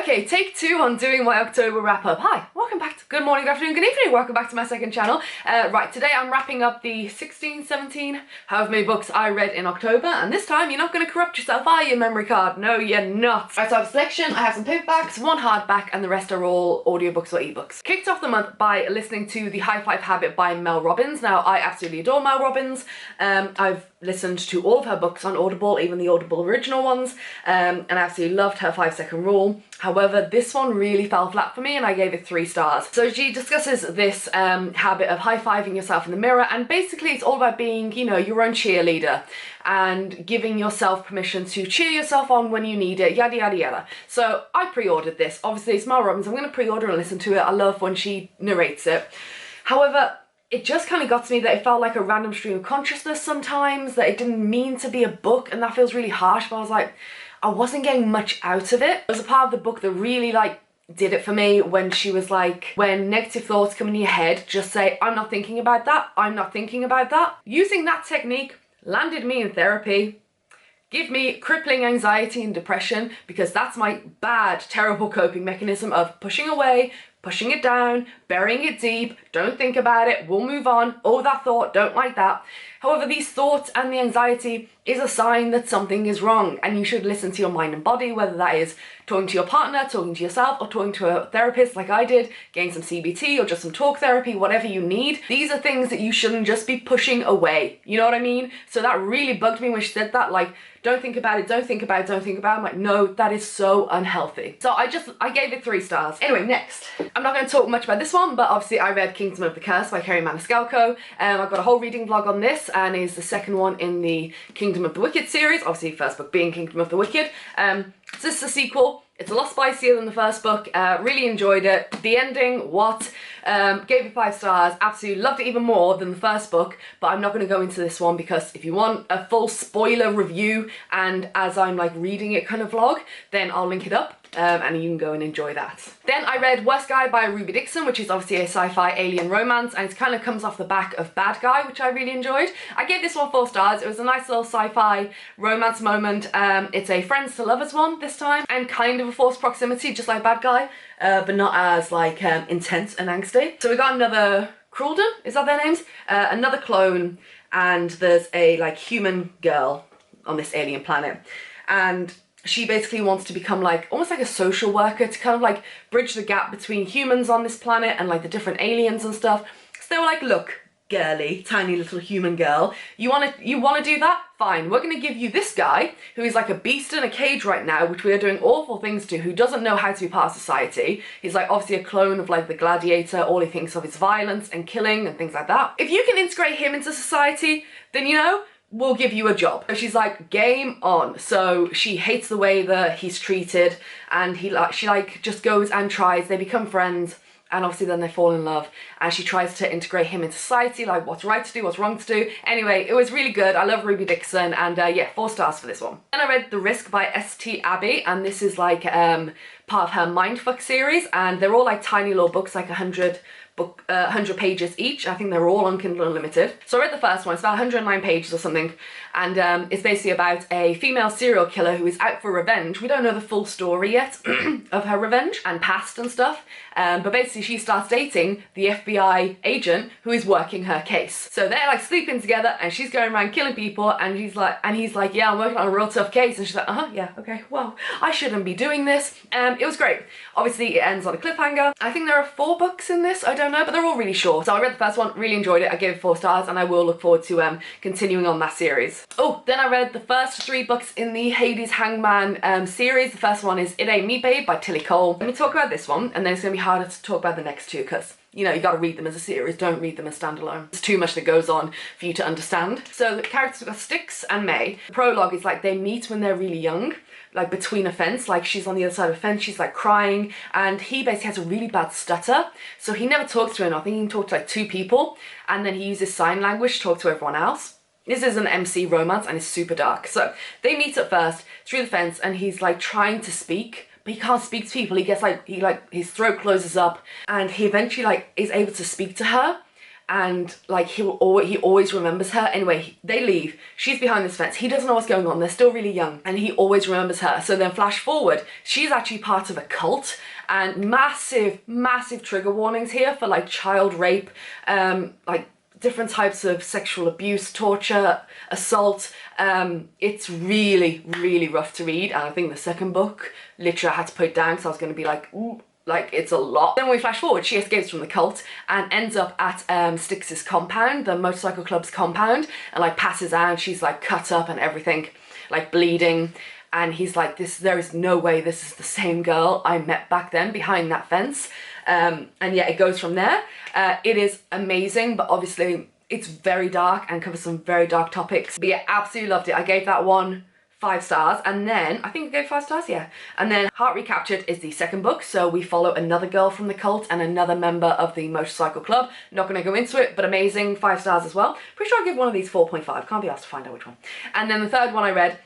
Okay, take two on doing my October wrap up. Hi, welcome back to, good morning, good afternoon, good evening, welcome back to my second channel. Right, today I'm wrapping up the 16, 17, however many books I read in October, and this time you're not going to corrupt yourself, are you, memory card? No, you're not. Right, so I have a selection, I have some paperbacks, one hardback, and the rest are all audiobooks or ebooks. Kicked off the month by listening to The High Five Habit by Mel Robbins. Now, I absolutely adore Mel Robbins. I've listened to all of her books on Audible, even the Audible original ones, and I absolutely loved her 5-second rule. However, this one really fell flat for me and I gave it 3 stars. So she discusses this habit of high-fiving yourself in the mirror, and basically it's all about being, you know, your own cheerleader and giving yourself permission to cheer yourself on when you need it, yada yada yada. So I pre-ordered this. Obviously it's Mel Robbins, I'm going to pre-order and listen to it. I love when she narrates it. However, it just kind of got to me that it felt like a random stream of consciousness sometimes, that it didn't mean to be a book, and that feels really harsh, but I was like, I wasn't getting much out of it. There was a part of the book that really did it for me when she was like, when negative thoughts come in your head, just say, I'm not thinking about that, I'm not thinking about that. Using that technique landed me in therapy. Give me crippling anxiety and depression, because that's my bad, terrible coping mechanism of pushing away, pushing it down, burying it deep, don't think about it, we'll move on, oh that thought, don't like that. However, these thoughts and the anxiety is a sign that something is wrong, and you should listen to your mind and body, whether that is talking to your partner, talking to yourself, or talking to a therapist like I did, getting some CBT or just some talk therapy, whatever you need. These are things that you shouldn't just be pushing away, you know what I mean? So that really bugged me when she said that, like, don't think about it, don't think about it, don't think about it. I'm like, no, that is so unhealthy. So I gave it 3 stars. Anyway, next. I'm not going to talk much about this one, but obviously I read Kingdom of the Curse by Kerry Maniscalco. I've got a whole reading vlog on this, and is the second one in the Kingdom of the Wicked series, obviously first book being Kingdom of the Wicked. So this is a sequel. It's a lot spicier than the first book. Really enjoyed it. The ending, what? Gave it 5 stars. Absolutely loved it even more than the first book, but I'm not going to go into this one because if you want a full spoiler review and as I'm like reading it kind of vlog, then I'll link it up. And you can go and enjoy that. Then I read Worst Guy by Ruby Dixon, which is obviously a sci-fi alien romance, and it kind of comes off the back of Bad Guy, which I really enjoyed. I gave this one 4 stars. It was a nice little sci-fi romance moment. It's a friends to lovers one this time, and kind of a forced proximity, just like Bad Guy, but not as like intense and angsty. So we got another Crulden, is that their names? Another clone, and there's a like human girl on this alien planet, and she basically wants to become like almost like a social worker to kind of like bridge the gap between humans on this planet and like the different aliens and stuff. So they were like, look, girly, tiny little human girl, you wanna do that? Fine, we're gonna give you this guy who is like a beast in a cage right now, which we are doing awful things to, who doesn't know how to be part of society. He's like obviously a clone of like the Gladiator, all he thinks of is violence and killing and things like that. If you can integrate him into society, then you know, we'll give you a job. So she's like, game on. So she hates the way that he's treated, and she just goes and tries. They become friends, and obviously then they fall in love, and she tries to integrate him into society, like what's right to do, what's wrong to do. Anyway, it was really good. I love Ruby Dixon, and yeah, 4 stars for this one. Then I read The Risk by S.T. Abbey, and this is like part of her Mindfuck series, and they're all like tiny little books, like 100 pages each. I think they're all on Kindle Unlimited. So I read the first one, it's about 109 pages or something, and it's basically about a female serial killer who is out for revenge. We don't know the full story yet of her revenge and past and stuff, but basically she starts dating the FBI agent who is working her case. So they're like sleeping together, and she's going around killing people, and he's like, yeah, I'm working on a real tough case, and she's like, yeah, okay, well, I shouldn't be doing this. It was great. Obviously it ends on a cliffhanger. I think there are 4 books in this, I don't know, but they're all really short. So I read the first one, really enjoyed it, I gave it 4 stars, and I will look forward to continuing on that series. Oh, then I read the first 3 books in the Hades Hangman series. The first one is It Ain't Me Babe by Tilly Cole. Let me talk about this one, and then it's going to be harder to talk about the next 2 because, you know, you got to read them as a series, don't read them as standalone. There's too much that goes on for you to understand. So the characters are Styx and May. The prologue is like they meet when they're really young, like between a fence, like she's on the other side of a fence, she's like crying, and he basically has a really bad stutter, so he never talks to her. I think he can talk to like 2 people, and then he uses sign language to talk to everyone else. This is an MC romance, and it's super dark. So they meet at first through the fence, and he's like trying to speak, but he can't speak to people. He gets like, his throat closes up, and he eventually like is able to speak to her, and like he always remembers her. Anyway, they leave, she's behind this fence, he doesn't know what's going on, they're still really young, and he always remembers her. So then flash forward, she's actually part of a cult, and massive trigger warnings here for like child rape, like different types of sexual abuse, torture, assault. It's really rough to read, and I think the second book literally I had to put it down because I was going to be like, ooh, like it's a lot. Then we flash forward, she escapes from the cult and ends up at Styx's compound, the motorcycle club's compound, and like passes out. She's like cut up and everything, like bleeding, and he's like, there is no way this is the same girl I met back then behind that fence. And yeah, it goes from there. It is amazing, but obviously it's very dark and covers some very dark topics. But yeah, absolutely loved it. I gave that one 5 stars, and then I think I gave 5 stars, yeah. And then Heart Recaptured is the second book, so we follow another girl from the cult and another member of the motorcycle club. Not going to go into it, but amazing, 5 stars as well. Pretty sure I give one of these 4.5, can't be asked to find out which one. And then the third one I read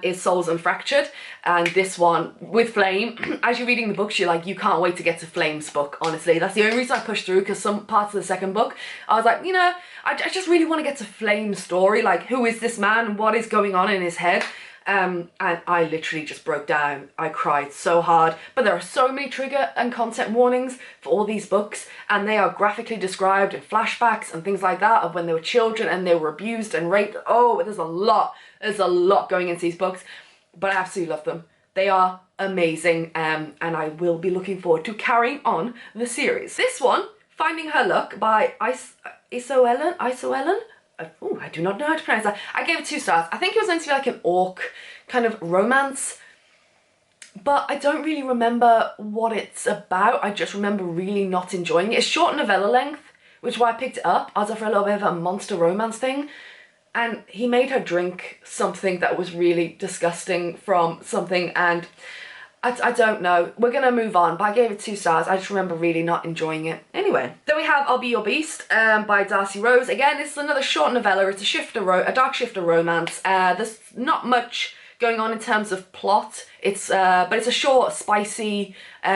is Souls Unfractured, and this one with Flame. As you're reading the books, you're like, you can't wait to get to Flame's book, honestly. That's the only reason I pushed through, because some parts of the second book, I was like, you know, I just really want to get to Flame's story, like who is this man, what is going on in his head. And I literally just broke down. I cried so hard. But there are so many trigger and content warnings for all these books, and they are graphically described in flashbacks and things like that of when they were children and they were abused and raped. Oh, there's a lot going into these books, but I absolutely love them. They are amazing, and I will be looking forward to carrying on the series. This one, Finding Her Luck by AlysOtherLife. Oh, I do not know how to pronounce that. I gave it 2 stars. I think it was meant to be like an orc kind of romance, but I don't really remember what it's about. I just remember really not enjoying it. It's short novella length, which is why I picked it up. I was up for a little bit of a monster romance thing, and he made her drink something that was really disgusting from something, and I don't know. We're gonna move on, but I gave it 2 stars. I just remember really not enjoying it. Anyway, then we have I'll Be Your Beast by Darcy Rose. Again, this is another short novella. It's a dark shifter romance. There's not much going on in terms of plot. But it's a short, spicy,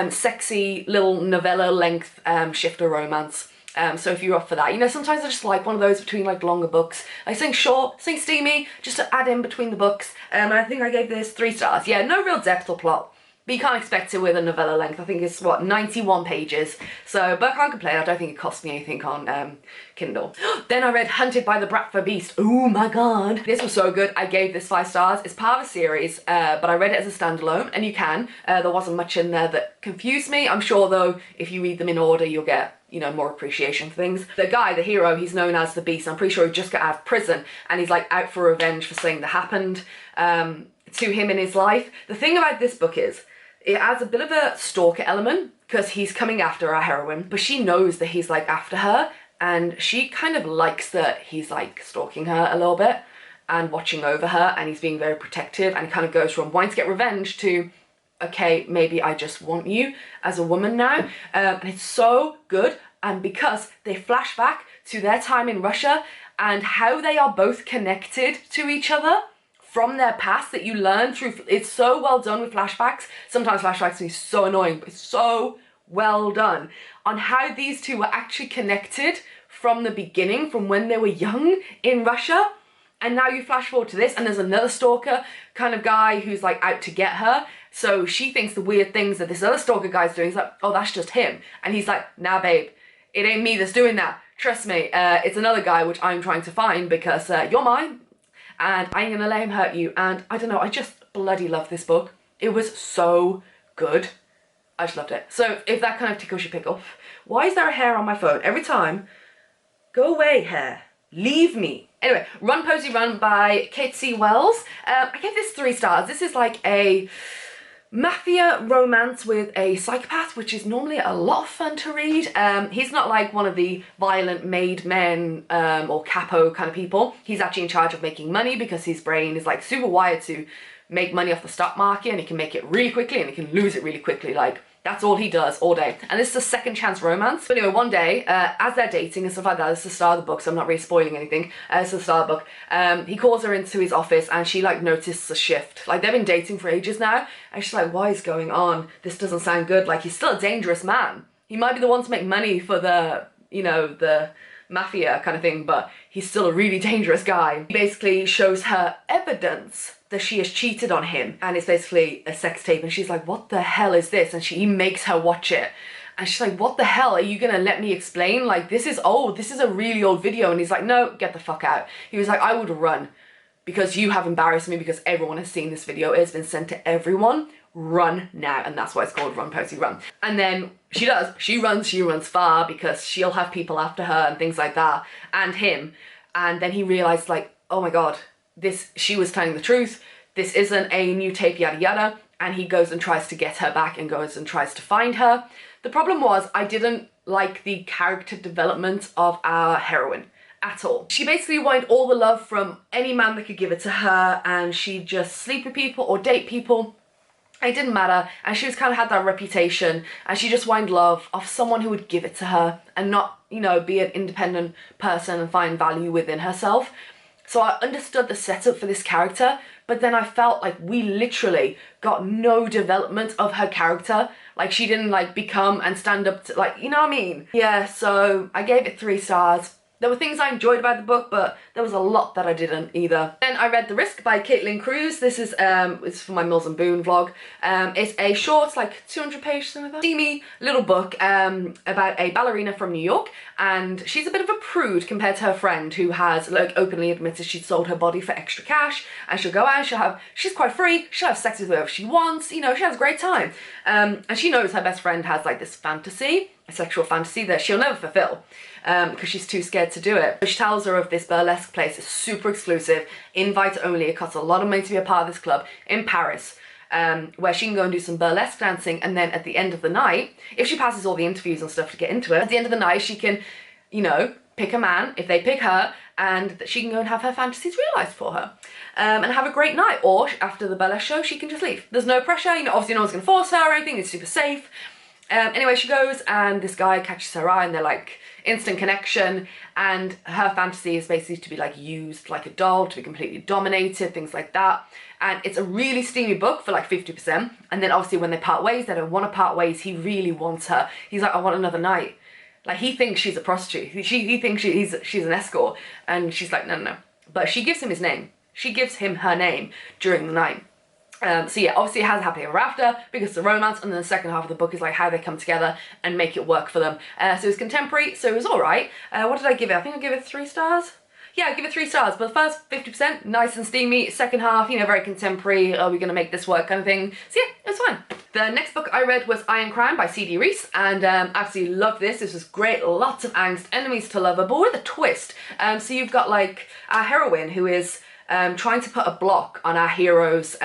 sexy little novella length shifter romance. So if you're up for that, you know, sometimes I just like one of those between like longer books, like something short, something steamy, just to add in between the books. And I think I gave this 3 stars. Yeah, no real depth or plot, but you can't expect it with a novella length. I think it's, what, 91 pages. So, but I can't complain. I don't think it cost me anything on Kindle. Then I read Hunted by the Bradford Beast. Oh my god. This was so good. I gave this 5 stars. It's part of a series, but I read it as a standalone, and you can. There wasn't much in there that confused me. I'm sure, though, if you read them in order, you'll get, you know, more appreciation for things. The guy, the hero, he's known as the Beast. I'm pretty sure he just got out of prison, and he's like out for revenge for something that happened to him in his life. The thing about this book is, it adds a bit of a stalker element, because he's coming after our heroine, but she knows that he's like after her, and she kind of likes that he's like stalking her a little bit and watching over her, and he's being very protective, and it kind of goes from wanting to get revenge to, okay, maybe I just want you as a woman now. And it's so good, and because they flash back to their time in Russia and how they are both connected to each other from their past that you learn through, it's so well done with flashbacks. Sometimes flashbacks can be so annoying, but it's so well done on how these two were actually connected from the beginning, from when they were young in Russia. And now you flash forward to this, and there's another stalker kind of guy who's like out to get her. So she thinks the weird things that this other stalker guy's doing is like, oh, that's just him. And he's like, nah, babe, it ain't me that's doing that. Trust me, it's another guy which I'm trying to find, because you're mine, and I ain't gonna let him hurt you. And I don't know, I just bloody love this book. It was so good. I just loved it. So if that kind of tickles your pickle, why is there a hair on my phone every time? Go away, hair. Leave me. Anyway, Run Posey Run by Kate C. Wells. I gave this 3 stars. This is like a mafia romance with a psychopath, which is normally a lot of fun to read. He's not like one of the violent made men or capo kind of people. He's actually in charge of making money, because his brain is like super wired to make money off the stock market, and he can make it really quickly and he can lose it really quickly. Like, that's all he does all day. And this is a second chance romance. But anyway, one day, as they're dating and stuff like that, this is the start of the book, so I'm not really spoiling anything. This is the start of the book. He calls her into his office, and she like notices a shift. Like, they've been dating for ages now, and she's like, what is going on? This doesn't sound good. Like, he's still a dangerous man. He might be the one to make money for the, you know, the mafia kind of thing, but he's still a really dangerous guy. He basically shows her evidence that she has cheated on him, and it's basically a sex tape, and she's like, what the hell is this? And he makes her watch it. And she's like, what the hell? Are you gonna let me explain? Like, this is old. This is a really old video. And he's like, no, get the fuck out. He was like, I would run because you have embarrassed me, because everyone has seen this video. It's been sent to everyone. Run now. And that's why it's called Run, Posey, Run. And then she does. She runs far because she'll have people after her and things like that, and him. And then he realized, like, oh my God, she was telling the truth. This isn't a new tape, yada yada. And he goes and tries to get her back and goes and tries to find her. The problem was, I didn't like the character development of our heroine at all. She basically wanted all the love from any man that could give it to her, and she'd just sleep with people or date people. It didn't matter, and she was kind of had that reputation, and she just wanted love of someone who would give it to her and not, you know, be an independent person and find value within herself. So I understood the setup for this character, but then I felt like we literally got no development of her character. Like, she didn't like become and stand up to, like, you know what I mean? Yeah, so I gave it 3 stars. There were things I enjoyed about the book, but there was a lot that I didn't either. Then I read The Risk by Caitlin Cruz. This is it's for my Mills and Boone vlog. It's a short, like 200 page, something like that, steamy little book about a ballerina from New York, and she's a bit of a prude compared to her friend, who has like openly admitted she'd sold her body for extra cash, and she'll go out, she's quite free, she'll have sex with whoever she wants, you know, she has a great time. And she knows her best friend has like this fantasy, a sexual fantasy that she'll never fulfill, because she's too scared to do it. She tells her of this burlesque place. It's super exclusive, invite only. It costs a lot of money to be a part of this club in Paris, where she can go and do some burlesque dancing, and then at the end of the night, if she passes all the interviews and stuff to get into it, at the end of the night she can, you know, pick a man if they pick her, and she can go and have her fantasies realised for her, and have a great night. Or after the burlesque show, she can just leave. There's no pressure, you know, obviously no one's gonna force her or anything, it's super safe. Anyway, she goes, and this guy catches her eye, and they're like instant connection, and her fantasy is basically to be like used like a doll, to be completely dominated, things like that. And it's a really steamy book for like 50%, and then obviously when they part ways, they don't want to part ways. He really wants her. He's like, I want another night. Like, he thinks she's a prostitute. He thinks she's an escort, and she's like, no, no, no. But she gives him his name. She gives him her name during the night. So yeah, obviously it has a happily ever after because it's a romance, and then the second half of the book is like how they come together and make it work for them. So it's contemporary, so it was alright. What did I give it? I think I gave it 3 stars. Yeah, I give it 3 stars, but the first 50%, nice and steamy. Second half, you know, very contemporary, are we gonna make this work kind of thing. So yeah, it was fine. The next book I read was Iron Crown by C.D. Reese, and absolutely loved this. This was great, lots of angst, enemies to lover, but with a twist. So you've got like our heroine who is trying to put a block on our hero's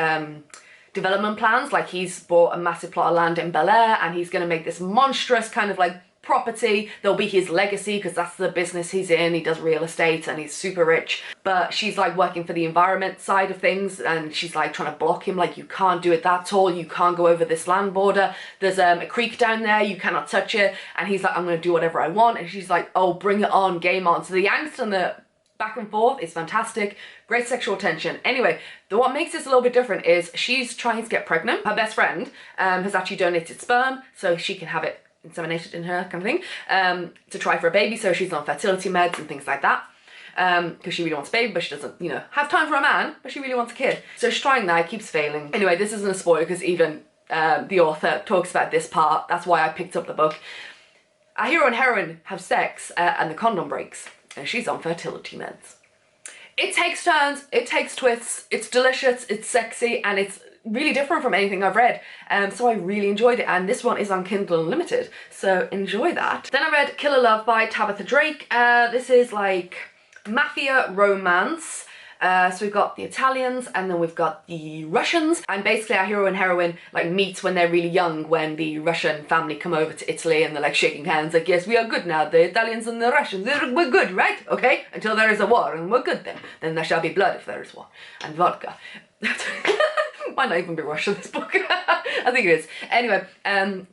development plans. Like, he's bought a massive plot of land in Bel Air, and he's going to make this monstrous kind of like property. There'll be his legacy because that's the business he's in. He does real estate and he's super rich, but she's like working for the environment side of things, and she's like trying to block him, like, you can't do it that tall, you can't go over this land border, there's a creek down there, you cannot touch it. And he's like, I'm gonna do whatever I want, and she's like, oh, bring it on, game on. So the angst and the back and forth is fantastic. Great sexual tension. Anyway, what makes this a little bit different is she's trying to get pregnant. Her best friend has actually donated sperm so she can have it inseminated in her kind of thing, to try for a baby. So she's on fertility meds and things like that, because she really wants a baby, but she doesn't, you know, have time for a man, but she really wants a kid. So she's trying that, it keeps failing. Anyway, this isn't a spoiler because even the author talks about this part. That's why I picked up the book. Our hero and heroine have sex and the condom breaks, and she's on fertility meds. It takes turns, it takes twists, it's delicious, it's sexy, and it's really different from anything I've read. So I really enjoyed it, and this one is on Kindle Unlimited, so enjoy that. Then I read Killer Love by Tabitha Drake. This is like mafia romance. So we've got the Italians and then we've got the Russians, and basically our hero and heroine like meet when they're really young, when the Russian family come over to Italy, and they're like shaking hands like, yes, we are good now, the Italians and the Russians, we're good, right? Okay, until there is a war, and we're good then there shall be blood if there is war, and vodka. Might not even be Russian, this book. I think it is. Anyway,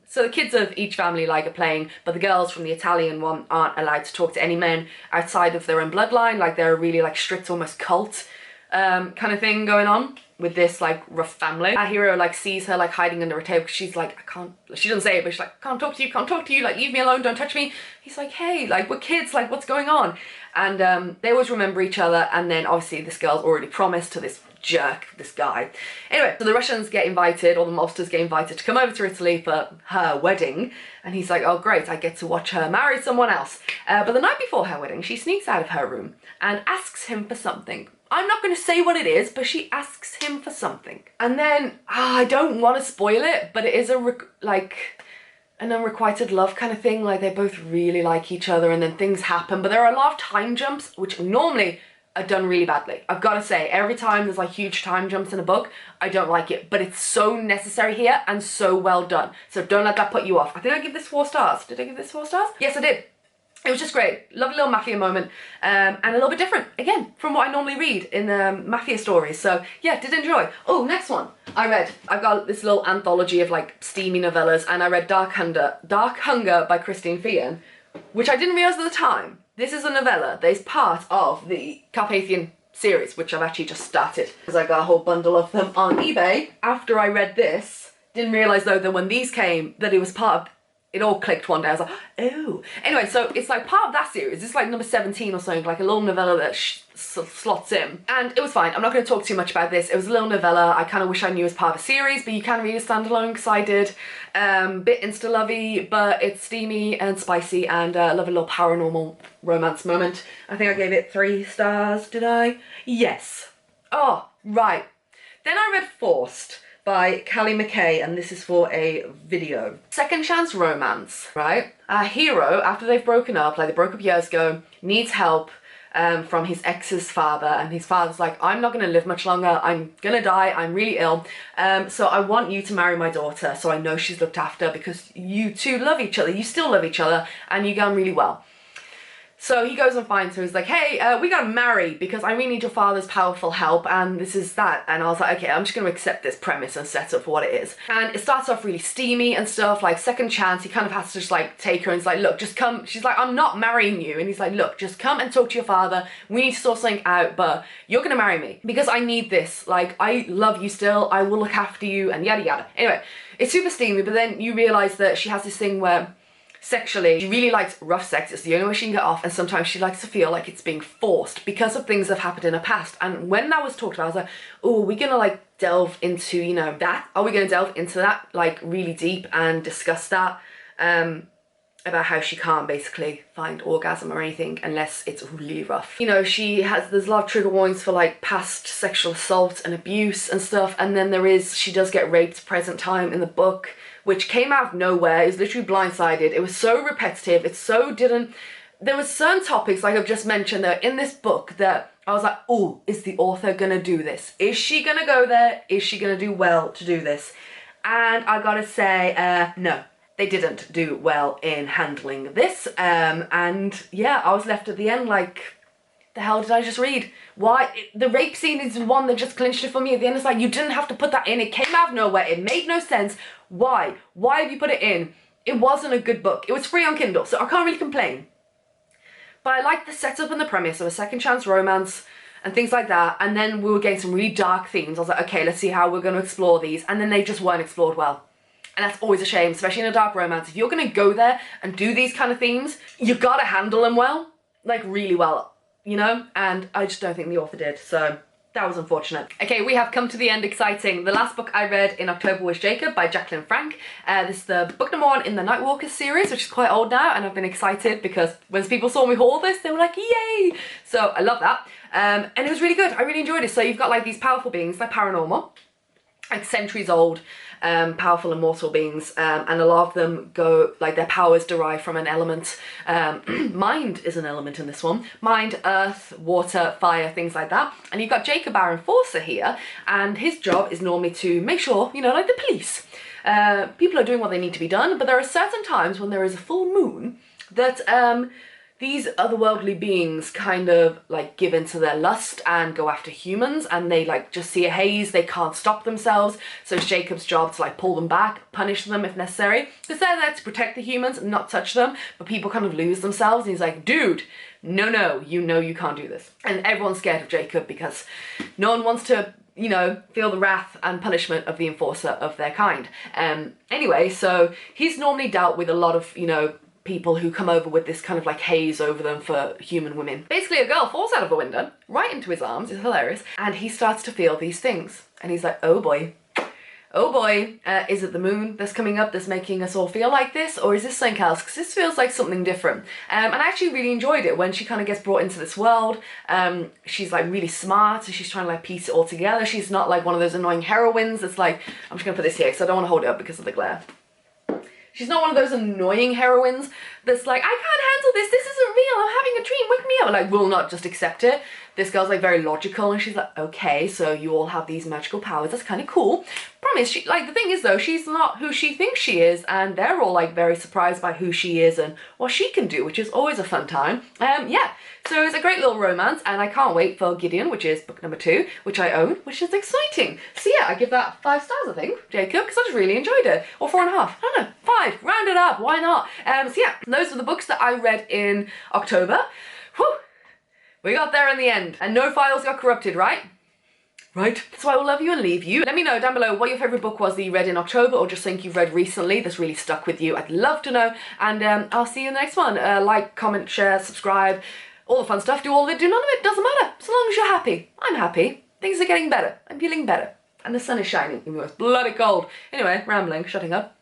so the kids of each family like are playing, but the girls from the Italian one aren't allowed to talk to any men outside of their own bloodline. Like, they're really like strict, almost cult kind of thing going on. with this like rough family. Our hero like sees her like hiding under a table because she's like, I can't, she doesn't say it, but she's like, can't talk to you, like leave me alone, don't touch me. He's like, hey, like we're kids, like what's going on? And they always remember each other, and then obviously this girl's already promised to this jerk, this guy. Anyway, so the Russians get invited, or the mobsters get invited to come over to Italy for her wedding, and he's like, oh great, I get to watch her marry someone else. But the night before her wedding, she sneaks out of her room and asks him for something. I'm not going to say what it is, but she asks him for something. And then, I don't want to spoil it, but it is like an unrequited love kind of thing. Like they both really like each other, and then things happen, but there are a lot of time jumps, which normally are done really badly. I've got to say, every time there's like huge time jumps in a book, I don't like it, but it's so necessary here and so well done. So don't let that put you off. I think I give this 4 stars. Did I give this 4 stars? Yes, I did. It was just great. Lovely little mafia moment, and a little bit different, again, from what I normally read in mafia stories. So yeah, did enjoy. Oh, next one. I've got this little anthology of like steamy novellas, and I read Dark Hunger by Christine Feehan, which I didn't realise at the time. This is a novella that is part of the Carpathian series, which I've actually just started, because I got a whole bundle of them on eBay. After I read this, didn't realise though that when these came, that it was part of, it all clicked one day. I was like, oh. Anyway, so it's like part of that series. It's like number 17 or something, like a little novella that slots in. And it was fine. I'm not going to talk too much about this. It was a little novella. I kind of wish I knew it was part of a series, but you can read a standalone because I did. Bit insta-lovey, but it's steamy and spicy, and a lovely little paranormal romance moment. I think I gave it 3 stars, did I? Yes. Oh, right. Then I read Forced by Callie McKay, and this is for a video. Second chance romance, right? Our hero, after they've broken up, like they broke up years ago, needs help from his ex's father, and his father's like, I'm not gonna live much longer, I'm gonna die, I'm really ill, so I want you to marry my daughter so I know she's looked after, because you two love each other, you still love each other, and you get on really well. So he goes and finds her, he's like, hey, we gotta marry because I really need your father's powerful help, and this is that. And I was like, okay, I'm just gonna accept this premise and set up for what it is. And it starts off really steamy and stuff, like second chance. He kind of has to just like take her, and he's like, look, just come. She's like, I'm not marrying you. And he's like, look, just come and talk to your father. We need to sort something out, but you're gonna marry me because I need this. Like, I love you still, I will look after you, and yada yada. Anyway, it's super steamy, but then you realize that she has this thing where sexually, she really likes rough sex. It's the only way she can get off, and sometimes she likes to feel like it's being forced because of things that have happened in her past. And when that was talked about, I was like, oh, are we gonna like delve into, you know, that? Are we gonna delve into that like really deep and discuss that? About how she can't basically find orgasm or anything unless it's really rough. You know, there's a lot of trigger warnings for like past sexual assault and abuse and stuff, and then she does get raped present time in the book, which came out of nowhere. It was literally blindsided. It was so repetitive. There was certain topics, like I've just mentioned, that in this book that I was like, oh, is the author gonna do this? Is she gonna go there? Is she gonna do well to do this? And I gotta say, no. They didn't do well in handling this, and yeah, I was left at the end like, the hell did I just read? Why? The rape scene is the one that just clinched it for me at the end. It's like, you didn't have to put that in. It came out of nowhere. It made no sense. Why? Why have you put it in? It wasn't a good book. It was free on Kindle, so I can't really complain. But I liked the setup and the premise of a second chance romance and things like that, and then we were getting some really dark themes. I was like, okay, let's see how we're going to explore these, and then they just weren't explored well. And that's always a shame, especially in a dark romance. If you're gonna go there and do these kind of themes, you gotta handle them well, like really well, you know? And I just don't think the author did, so that was unfortunate. Okay, we have come to the end, exciting. The last book I read in October was Jacob by Jacqueline Frank. This is the book number 1 in the Nightwalkers series, which is quite old now, and I've been excited because when people saw me haul this, they were like, yay! So I love that. And it was really good, I really enjoyed it. So you've got like these powerful beings, they're paranormal, like centuries old, powerful immortal beings, and a lot of them go, like their powers derive from an element. Mind is an element in this one. Mind, earth, water, fire, things like that. And you've got Jacob our enforcer here, and his job is normally to make sure, you know, like the police, people are doing what they need to be done, but there are certain times when there is a full moon that these otherworldly beings kind of like give into their lust and go after humans, and they like just see a haze, they can't stop themselves, so it's Jacob's job to like pull them back, punish them if necessary, because they're there to protect the humans and not touch them, but people kind of lose themselves, and he's like, dude, no, you know you can't do this. And everyone's scared of Jacob because no one wants to you know, feel the wrath and punishment of the enforcer of their kind. Anyway, so he's normally dealt with a lot of, you know, people who come over with this kind of like haze over them for human women. Basically, a girl falls out of a window right into his arms. It's hilarious. And he starts to feel these things. And he's like, oh boy. Oh boy, is it the moon that's coming up that's making us all feel like this? Or is this something else? Because this feels like something different. And I actually really enjoyed it when she kind of gets brought into this world. She's like really smart, so she's trying to like piece it all together. She's not like one of those annoying heroines that's like, I'm just gonna put this here because I don't want to hold it up because of the glare. She's not one of those annoying heroines that's like, I can't handle this, this isn't real, I'm having a dream, wake me up. Like, will not just accept it. This girl's like very logical and she's like, okay, so you all have these magical powers, that's kind of cool. Promise, she, like the thing is though, she's not who she thinks she is and they're all like very surprised by who she is and what she can do, which is always a fun time. Yeah, so it's a great little romance and I can't wait for Gideon, which is book number 2, which I own, which is exciting. So yeah, I give that 5 stars I think, Jacob, because I just really enjoyed it. Or 4.5, I don't know, 5, round it up, why not? So yeah, those were the books that I read in October. Whew. We got there in the end, and no files got corrupted, right? Right. So I will love you and leave you. Let me know down below what your favourite book was that you read in October or just something you've read recently that's really stuck with you. I'd love to know, and I'll see you in the next one. Like, comment, share, subscribe, all the fun stuff. Do all of it, do none of it, doesn't matter. So long as you're happy. I'm happy. Things are getting better. I'm feeling better. And the sun is shining, even though it's bloody cold. Anyway, rambling, shutting up.